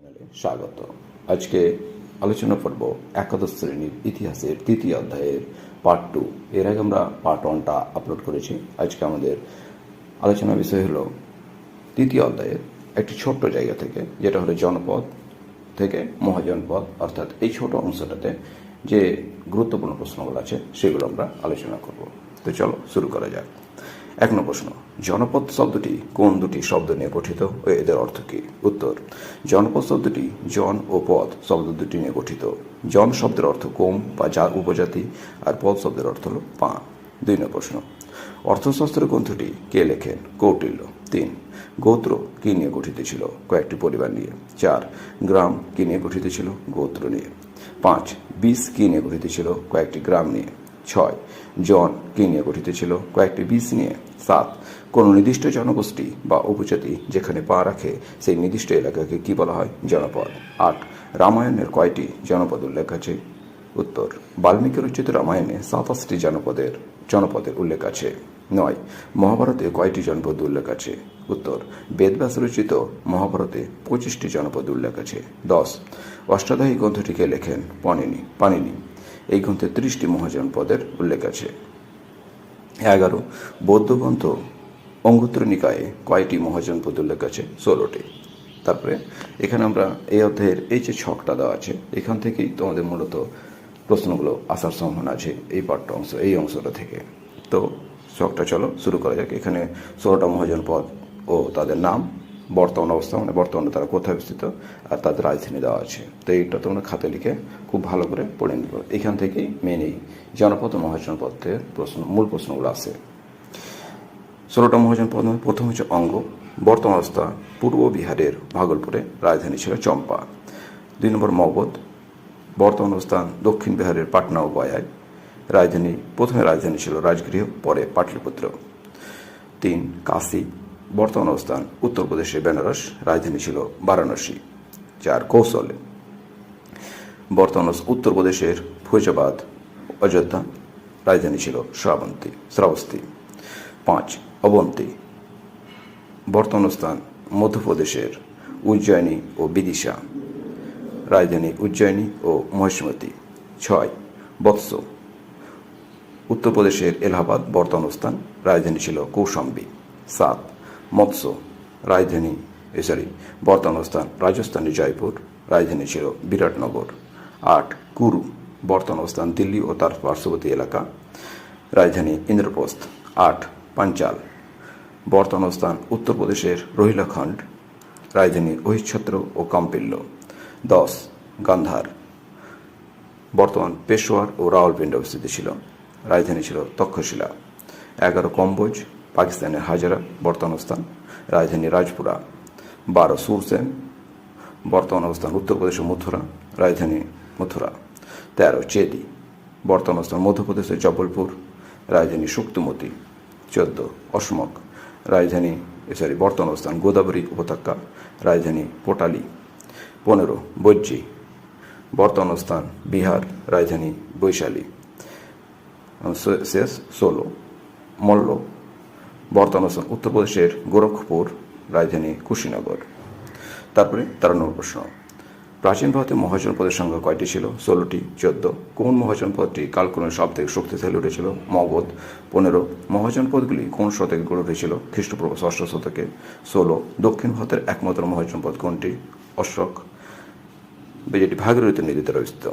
চ্যানেলে স্বাগত। আজকে আলোচনা করব একাদশ শ্রেণীর ইতিহাসের তৃতীয় অধ্যায়ের পার্ট 2। এর আগে আমরা পার্ট 1টা আপলোড করেছি। আজকে আমাদের আলোচনার বিষয় হলো তৃতীয় অধ্যায়ের একটি ছোট্ট জায়গা থেকে, যেটা হলো জনপদ থেকে মহাজনপদ, অর্থাৎ এই ছোট অংশটাতে যে গুরুত্বপূর্ণ প্রশ্নগুলো আছে সেগুলো আমরা আলোচনা করব। তো চলো শুরু করা যাক। 1 নম্বর প্রশ্ন, জনপদ শব্দটি কোন দুটি শব্দ নিয়ে গঠিত ও এদের অর্থ কী? উত্তর, জনপদ শব্দটি জন ও পদ শব্দ দুটি নিয়ে গঠিত। জন শব্দের অর্থ কোম বা যার উপজাতি, আর পদ শব্দের অর্থ হল পা। 2 নম্বর প্রশ্ন, অর্থশাস্ত্র গ্রন্থটি কে লেখেন? কৌটিল্য। 3, গোত্র কি নিয়ে গঠিত ছিল? কয়েকটি পরিবার নিয়ে। 4, গ্রাম কি নিয়ে গঠিত ছিল? গোত্র নিয়ে। 5, বীজ কি নিয়ে গঠিত ছিল? কয়েকটি গ্রাম নিয়ে। 6, জন কি নিয়ে গঠিত ছিল? কয়েকটি বীজ নিয়ে। 7, কোনো নির্দিষ্ট জনগোষ্ঠী বা উপজাতি যেখানে পা রাখে সেই নির্দিষ্ট এলাকাকে কি বলা হয়? জনপদ। 8, রামায়ণের কয়টি জনপদ উল্লেখ আছে? উত্তর, বাল্মীকি রচিত রামায়ণে 27টি জনপদের উল্লেখ আছে। 9, মহাভারতে কয়টি জনপদ উল্লেখ আছে? উত্তর, বেদব্যাস রচিত মহাভারতে 25টি জনপদ উল্লেখ আছে। 10, অষ্টাধ্যায়ী গ্রন্থটিকে লেখেন পাণিনি। এই গ্রন্থে 30টি মহাজনপদের উল্লেখ আছে। 11, বৌদ্ধ গ্রন্থ অঙ্গুত্র নিকায়ে কয়টি মহাজনপদ উল্লেখ আছে? 16টি। তারপরে এখানে আমরা এই অধ্যায়ের এই যে ছকটা দেওয়া আছে, এখান থেকেই তোমাদের মূলত প্রশ্নগুলো আসার সম্ভাবনা আছে এই অংশটা থেকে। তো ছকটা চলো শুরু করা যাক। এখানে 16টা মহাজনপদ ও তাদের নাম, বর্তমান অবস্থা, মানে বর্তমানে তারা কোথায় অবস্থিত, আর তাদের রাজধানী দেওয়া আছে। তো এইটা তোমরা খাতে লিখে খুব ভালো করে পড়ে নিবে। এখান থেকেই মেন এই জনপদ ও মহাজনপদের মূল প্রশ্নগুলো আসে। 16টা মহাজনপদ প্রথম হচ্ছে অঙ্গ। বর্তমান অবস্থা পূর্ব বিহারের ভাগলপুরে, রাজধানী ছিল চম্পা। 2 নম্বর মগধ, বর্তমান অবস্থান দক্ষিণ বিহারের পাটনা ও গয়ায়, প্রথমে রাজধানী ছিল রাজগৃহ, পরে পাটলিপুত্র। 3, কাশী, বর্তমান অবস্থান উত্তরপ্রদেশের বেনারস, রাজধানী ছিল বারাণসী। 4, কৌশল, বর্তমান উত্তরপ্রদেশের ফৈজাবাদ, অযোধ্যা, রাজধানী ছিল শ্রাবস্তি। 5, অবন্তী, বর্তমান স্থান মধ্যপ্রদেশের উজ্জয়িনী ও বিদিশা, রাজধানী উজ্জয়িনী ও মহিষ্মতি। 6, বৎস, উত্তরপ্রদেশের এলাহাবাদ, বর্তমান স্থান, রাজধানী ছিল কৌশাম্বী। 7, মৎস্য, বর্তমান স্থান রাজস্থানের জয়পুর, রাজধানী ছিল বিরাটনগর। 8, কুরু, বর্তমান স্থান দিল্লি ও তার পার্শ্ববর্তী এলাকা, রাজধানী ইন্দ্রপ্রস্থ। 8, পাঞ্চাল, বর্তমান স্থান উত্তরপ্রদেশের রোহিলাখণ্ড, রাজধানী অহিচ্ছত্র ও কাম্পিল্য। 10, গান্ধার, বর্তমান পেশোয়ার ও রাওয়ালপিন্ডি অবস্থিত ছিল, রাজধানী ছিল তক্ষশিলা। 11, কম্বোজ, পাকিস্তানের হাজারা, বর্তমান স্থান, রাজধানী রাজপুরা। 12, সুরসেন, বর্তমান অবস্থান উত্তরপ্রদেশের মথুরা, রাজধানী মথুরা। 13, চেদি, বর্তমান স্থান মধ্যপ্রদেশের জবলপুর, রাজধানী শুক্তমতি। 14, অসমক, বর্তমান অবস্থান গোদাবরী উপত্যকা, রাজধানী পোটালি। 15, বজ্জি, বর্তমান স্থান বিহার, রাজধানী বৈশালী। 16, মল্ল, বর্তমান স্থান উত্তরপ্রদেশের গোরখপুর, রাজধানী কুশীনগর। তারপরে 13 নম্বর প্রশ্ন, প্রাচীন ভারতে মহাজনপদের সংখ্যা কয়টি ছিল? 16টি। 14, কোন মহাজনপদটি কালক্রমে সব থেকে শক্তিশালী উঠেছিল? মগধ। 15, মহাজনপদগুলি কোন শতকে গড়ে উঠেছিল? খ্রিস্টপূর্ব 6ষ্ঠ শতকে। 16, দক্ষিণ ভারতের একমাত্র মহাজনপদ কোনটি? অশোক, যেটি ভাগীরথী নদীতে অবস্থিত।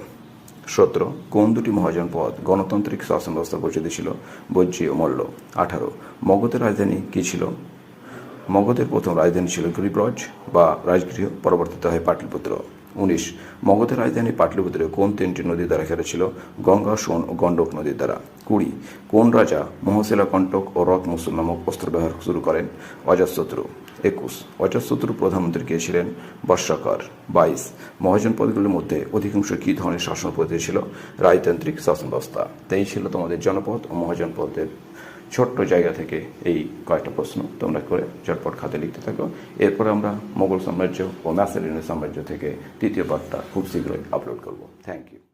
17, কোন দুটি মহাজনপদ গণতান্ত্রিক শাসন ব্যবস্থা পরিচিত ছিল? বজ্জি ও মল্ল। 18, মগধের রাজধানী কী ছিল? মগধের প্রথম রাজধানী ছিল গিরিব্রজ বা রাজগৃহ, পরবর্তীতে হয় পাটলিপুত্র। 19, মগধের রাজধানী পাটলিপুত্রে কোন 3টি নদী দ্বারা ঘেরা ছিল? গঙ্গা, সোন ও গণ্ডক নদীর দ্বারা। 20, কোন রাজা মহাশিলা কণ্টক ও রথ মুসুল নামক অস্ত্র ব্যবহার শুরু করেন? অজাতশত্রু। 21, অজাতশত্রুর প্রধানমন্ত্রী কে ছিলেন? বর্ষাকর। 22, মহাজনপদগুলির মধ্যে অধিকাংশ কী ধরনের শাসন পদ্ধতি ছিল? রাজতান্ত্রিক শাসন ব্যবস্থা। তাই ছিল তোমাদের জনপদ ও মহাজনপদের ছোট্ট জায়গা থেকে এই কয়েকটা প্রশ্ন তোমরা করে ঝটপট খাতে লিখতে থাকো। এরপরে আমরা মোগল সাম্রাজ্য ও ম্যাসেডোনিয়ান সাম্রাজ্য থেকে তৃতীয় পার্টটা খুব শীঘ্রই আপলোড করব। Thank you.